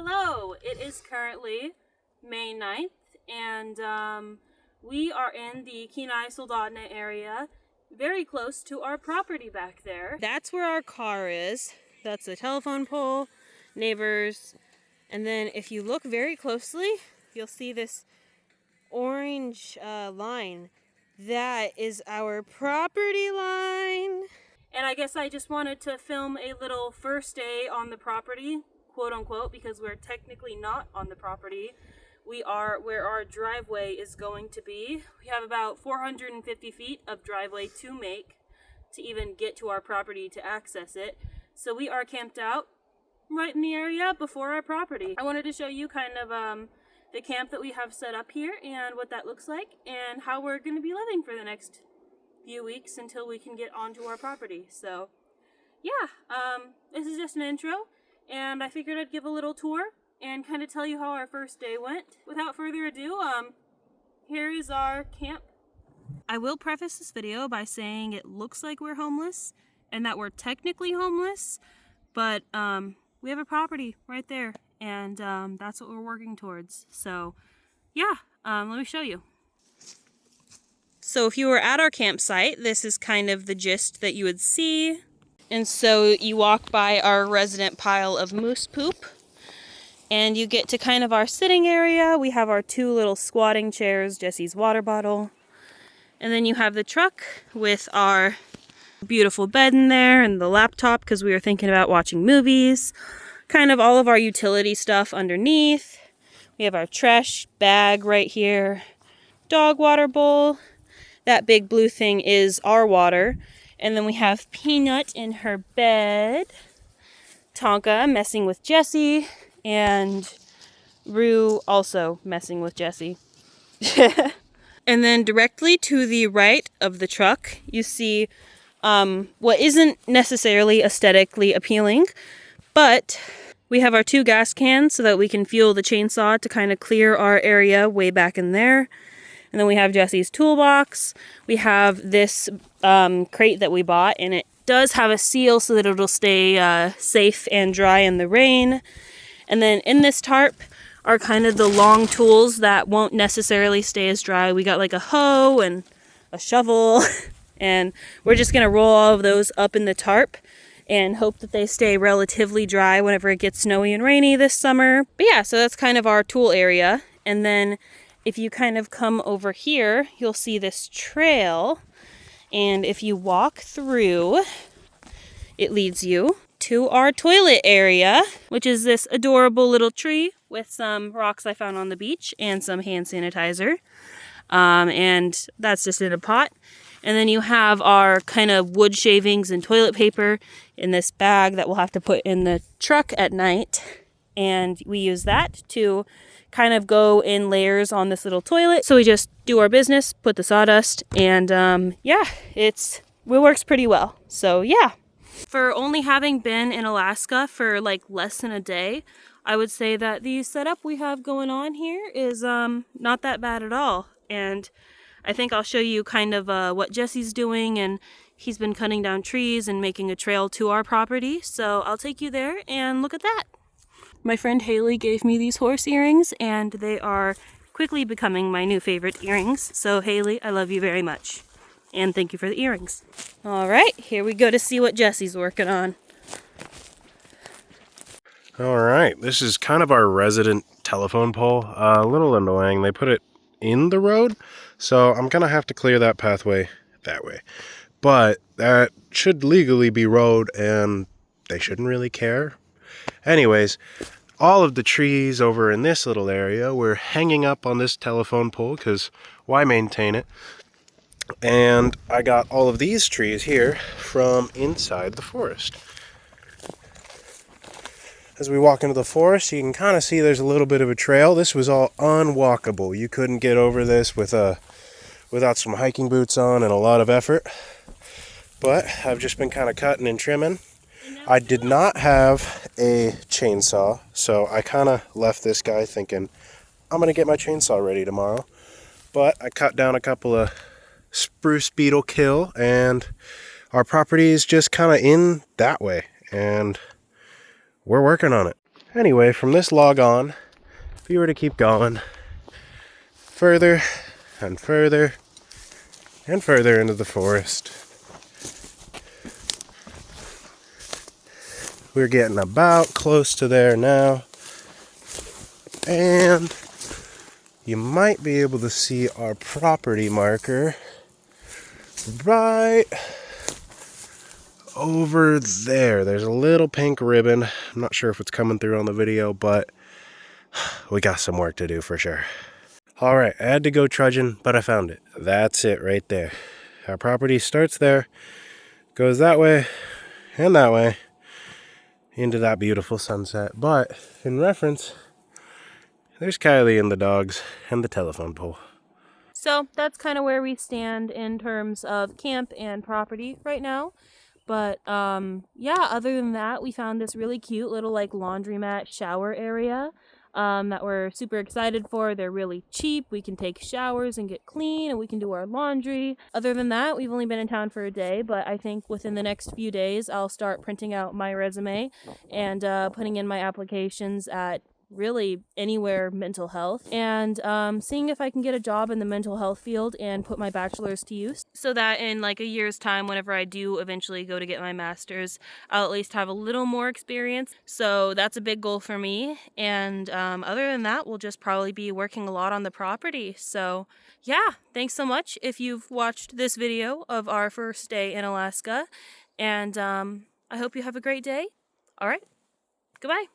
Hello, it is currently May 9th, and we are in the k.mae.k area, very close to our property back there. That's where our car is. That's the telephone pole, neighbors, and then if you look very closely, you'll see this orange line. That is our property line. And I guess I just wanted to film a little first day on the property, quote unquote, because we're technically not on the property. We are where our driveway is going to be. We have about 450 feet of driveway to make to even get to our property to access it. So we are camped out right in the area before our property. I wanted to show you kind of the camp that we have set up here and what that looks like and how we're going to be living for the next few weeks until we can get onto our property. So yeah, this is just an intro, and I figured I'd give a little tour and kind of tell you how our first day went. Without further ado, here is our camp. I will preface this video by saying it looks like we're homeless and that we're technically homeless, but we have a property right there, and that's what we're working towards. So yeah, let me show you. So if you were at our campsite, this is kind of the gist that you would see. And so you walk by our resident pile of moose poop, and you get to kind of our sitting area. We have our two little squatting chairs, Jesse's water bottle. And then you have the truck with our beautiful bed in there and the laptop because we were thinking about watching movies. Kind of all of our utility stuff underneath. We have our trash bag right here. Dog water bowl. That big blue thing is our water. And then we have Peanut in her bed. Tonka messing with Jesse. And Rue also messing with Jesse. And then directly to the right of the truck, you see what isn't necessarily aesthetically appealing, but we have our two gas cans so that we can fuel the chainsaw to kind of clear our area way back in there. And then we have Jesse's toolbox. We have this crate that we bought, and it does have a seal so that it'll stay safe and dry in the rain. And then in this tarp are kind of the long tools that won't necessarily stay as dry. We got like a hoe and a shovel, and we're just gonna roll all of those up in the tarp and hope that they stay relatively dry whenever it gets snowy and rainy this summer. But yeah, so that's kind of our tool area. And then if you kind of come over here, you'll see this trail. And if you walk through, it leads you to our toilet area, which is this adorable little tree with some rocks I found on the beach and some hand sanitizer. And that's just in a pot. And then you have our kind of wood shavings and toilet paper in this bag that we'll have to put in the truck at night. And we use that to kind of go in layers on this little toilet. So we just do our business, put the sawdust, and yeah, it works pretty well. So yeah. For only having been in Alaska for like less than a day, I would say that the setup we have going on here is not that bad at all. And I think I'll show you kind of what Jesse's doing, and he's been cutting down trees and making a trail to our property. So I'll take you there and look at that. My friend Haley gave me these horse earrings, and they are quickly becoming my new favorite earrings. So Haley, I love you very much. And thank you for the earrings. All right, here we go to see what Jesse's working on. All right, this is kind of our resident telephone pole. A little annoying. They put it in the road, so I'm going to have to clear that pathway that way. But that should legally be road, and they shouldn't really care. Anyways, all of the trees over in this little area were hanging up on this telephone pole because why maintain it? And I got all of these trees here from inside the forest. As we walk into the forest, you can kind of see there's a little bit of a trail. This was all unwalkable. You couldn't get over this without some hiking boots on and a lot of effort. But I've just been kind of cutting and trimming. I did not have a chainsaw, so I kind of left this guy thinking, I'm going to get my chainsaw ready tomorrow. But I cut down a couple of spruce beetle kill, and our property is just kind of in that way, and we're working on it. Anyway, from this log on, if you were to keep going further and further and further into the forest, we're getting about close to there now. And you might be able to see our property marker right over there. There's a little pink ribbon. I'm not sure if it's coming through on the video, but we got some work to do for sure. All right, I had to go trudging, but I found it. That's it right there. Our property starts there, goes that way and that way into that beautiful sunset. But in reference, there's Kylie and the dogs and the telephone pole. So that's kind of where we stand in terms of camp and property right now. But yeah, other than that, we found this really cute little like laundromat shower area that we're super excited for. They're really cheap. We can take showers and get clean, and we can do our laundry. Other than that, we've only been in town for a day, but I think within the next few days, I'll start printing out my resume and putting in my applications at really anywhere mental health, and seeing if I can get a job in the mental health field and put my bachelor's to use, so that in like a year's time, whenever I do eventually go to get my master's, I'll at least have a little more experience. So that's a big goal for me. And other than that, we'll just probably be working a lot on the property. So yeah, thanks so much if you've watched this video of our first day in Alaska, and I hope you have a great day. All right, goodbye.